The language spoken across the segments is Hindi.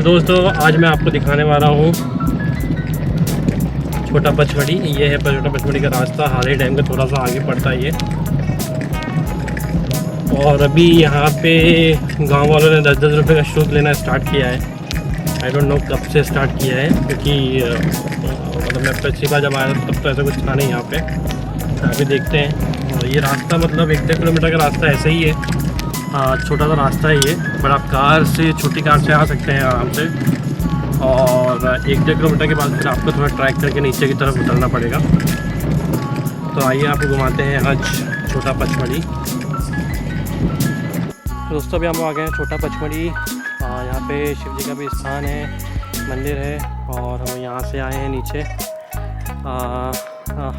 दोस्तों आज मैं आपको दिखाने वाला हूँ छोटा पचमढ़ी। ये है छोटा पचमढ़ी का रास्ता। हाली डैम का थोड़ा सा आगे पड़ता है ये। और अभी यहाँ पे गांव वालों ने 10-10 रुपये का शुल्क लेना स्टार्ट किया है। आई डोंट नो कब से स्टार्ट किया है, क्योंकि मतलब मैं पिछली बार जब आया था तब तो ऐसा कुछ था नहीं यहाँ पे। अभी देखते हैं। और ये रास्ता मतलब 1-1.5 किलोमीटर का रास्ता ऐसे ही है। छोटा सा रास्ता है ये, पर आप कार से, छोटी कार से आ सकते हैं आराम से। और 1-1.5 किलोमीटर के बाद फिर आपको थोड़ा ट्रैक करके नीचे की तरफ उतरना पड़ेगा। तो आइए आपको घुमाते हैं आज छोटा पचमढ़ी। दोस्तों अभी हम आ गए हैं छोटा पचमढ़ी। यहाँ पे शिव जी का भी स्थान है, मंदिर है। और हम यहाँ से आए हैं नीचे।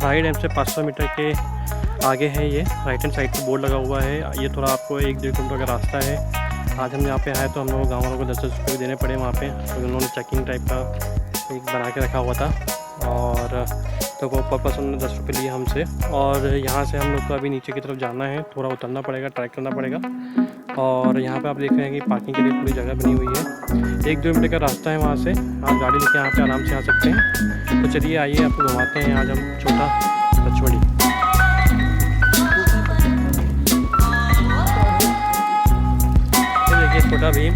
हाई डैम से 500 मीटर के आगे है ये। राइट हैंड साइड पे बोर्ड लगा हुआ है। ये थोड़ा आपको 1-1.5 किलोमीटर का रास्ता है। आज हम यहाँ पे आए तो हम लोग गाँव वालों को 10-10 रुपये देने पड़े वहाँ पे, तो उन्होंने चेकिंग टाइप का एक बना के रखा हुआ था। और तो वो पर्पस उन्होंने 10 रुपये लिए हमसे। और यहाँ से हम लोग को अभी नीचे की तरफ जाना है, थोड़ा उतरना पड़ेगा, ट्रैक करना पड़ेगा। और यहाँ पे आप देख रहे हैं कि पार्किंग के लिए पूरी जगह बनी हुई है। 1 किलोमीटर का रास्ता है, वहाँ से आप गाड़ी लेके यहाँ पे आराम से आ सकते हैं। तो चलिए आइए आपको घुमाते हैं आज हम छोटा पचमढ़ी। देखिए छोटा भीम।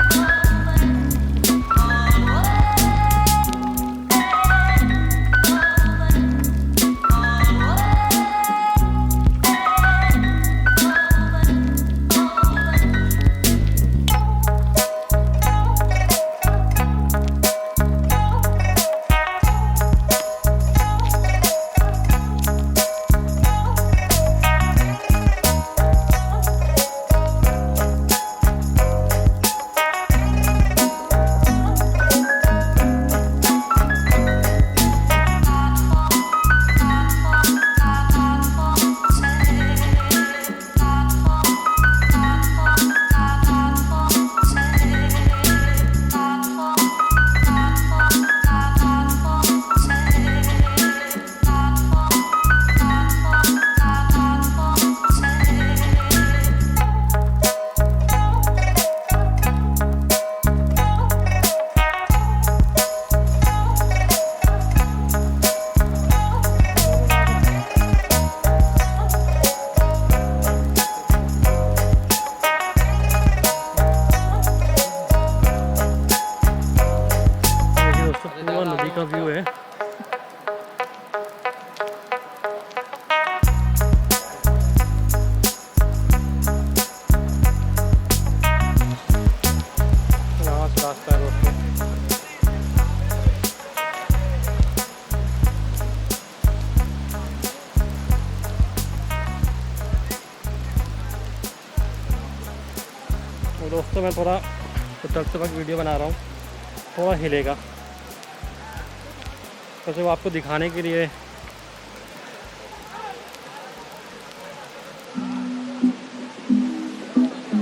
नदी का व्यू है। यहाँ से रास्ता है दोस्तों। तो दोस्तों मैं थोड़ा उतरते वक्त वीडियो बना रहा हूँ, थोड़ा हिलेगा तो सिर्फ आपको दिखाने के लिए।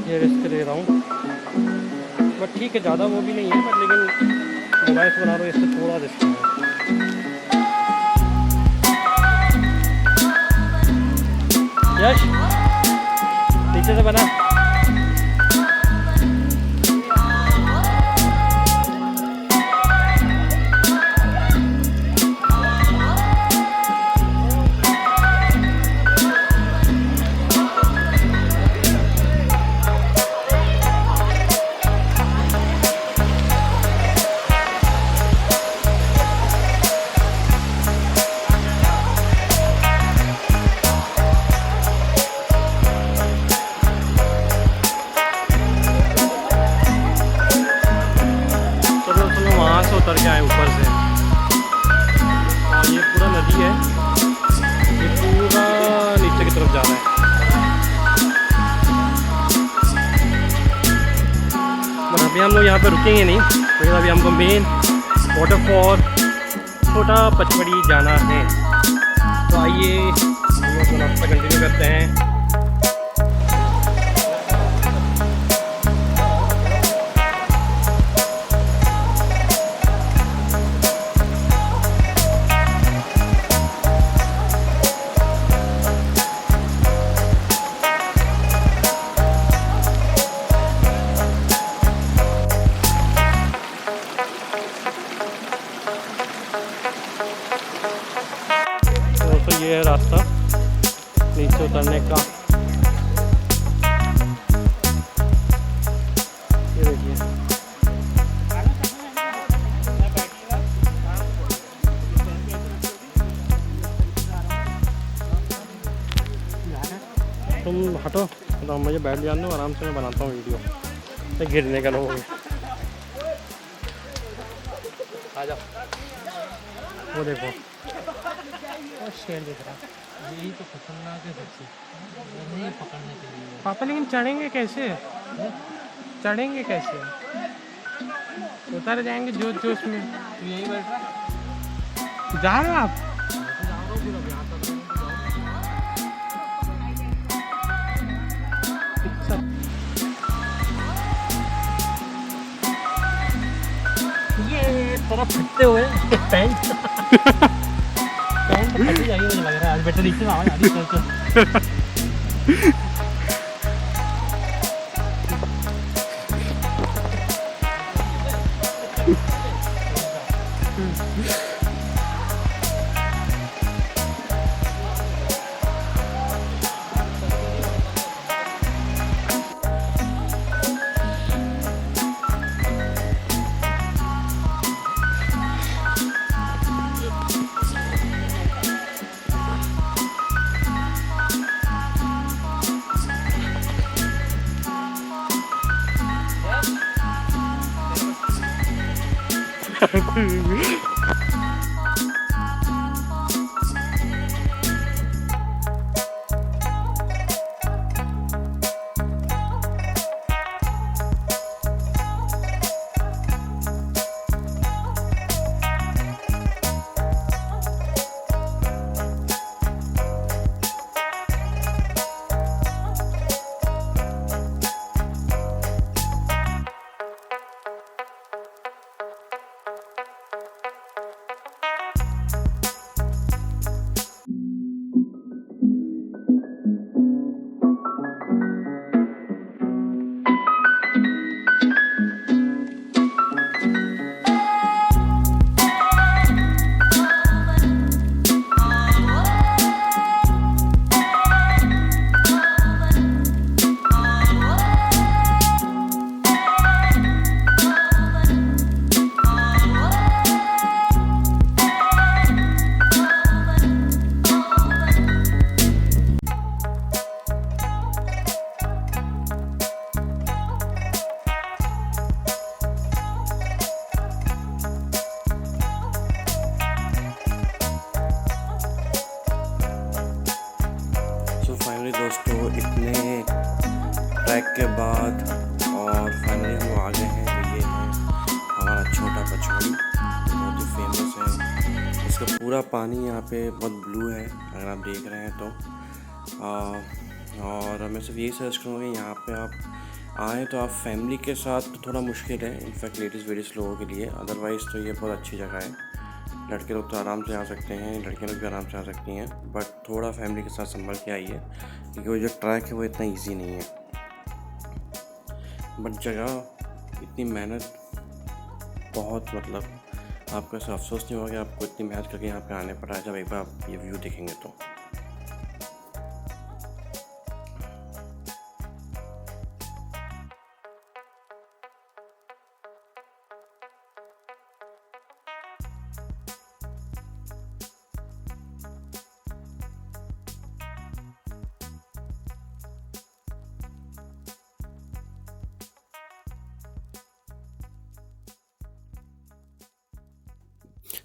ये रिस्क ले रहा हूँ, बट ठीक है, ज़्यादा वो भी नहीं है, बट लेकिन मोबाइल से बना रहा हूँ, इससे थोड़ा रिस्क है। यश नीचे से बना। उतर के आए ऊपर से। और ये पूरा नदी है, ये पूरा नीचे की तरफ जा रहा है। पर अभी हम लोग यहाँ पे रुकेंगे नहीं, क्योंकि अभी हमको मेन वाटरफॉल छोटा पचमढ़ी जाना है। तो आइए हम लोग रास्ता कंटिन्यू करते हैं। बैठने का। ये देखिए तुम हटो तो मुझे बैठ जाने दो, आराम से मैं बनाता हूँ वीडियो। तो गिरने का लोग आ जाओ। वो देखो शेर दिख रहा, यही तो खतरनाक है सबसे, नहीं पकड़ने के लिए। पापा लेकिन चढ़ेंगे कैसे? चढ़ेंगे कैसे? उतर जाएंगे जोश जोश में। तो यही बैठ रहा, जा रहे हो आप? ये थोड़ा फटते हुए पैंट पैंट फटी जाएगी मुझे लग रहा है। आज बेटा नीचे आवाज आ रही है। दोस्तों इतने ट्रैक के बाद और फाइनली हम आ गए हैं। ये है हमारा छोटा पचमढ़ी, बहुत ही फेमस है। इसका पूरा पानी यहाँ पे बहुत ब्लू है अगर आप देख रहे हैं तो। और मैं सिर्फ यही सजेस्ट करूँगा यहाँ पे आप आएँ तो आप फैमिली के साथ तो थोड़ा मुश्किल है, इनफैक्ट लेडीज़ लोगों के लिए। अदरवाइज़ तो ये बहुत अच्छी जगह है। लड़के लोग तो आराम से आ सकते हैं, लड़कियाँ लोग भी आराम से आ सकती हैं, बट थोड़ा फैमिली के साथ संभल के आइए क्योंकि वो जो ट्रैक है वो इतना इजी नहीं है। बट जगह इतनी मेहनत, बहुत मतलब आपको ऐसा अफसोस नहीं होगा कि आपको इतनी मेहनत करके यहाँ पे आने पड़ा है जब एक बार आप ये व्यू देखेंगे तो।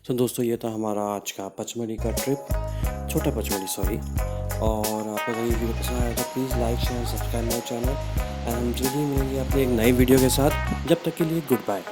तो दोस्तों ये था हमारा आज का पचमढ़ी का ट्रिप, छोटा पचमढ़ी सॉरी। और आपको अगर ये वीडियो पसंद आया तो please like share subscribe my channel and जल्दी मिलेंगे अपने एक नई वीडियो के साथ। जब तक के लिए गुड बाय।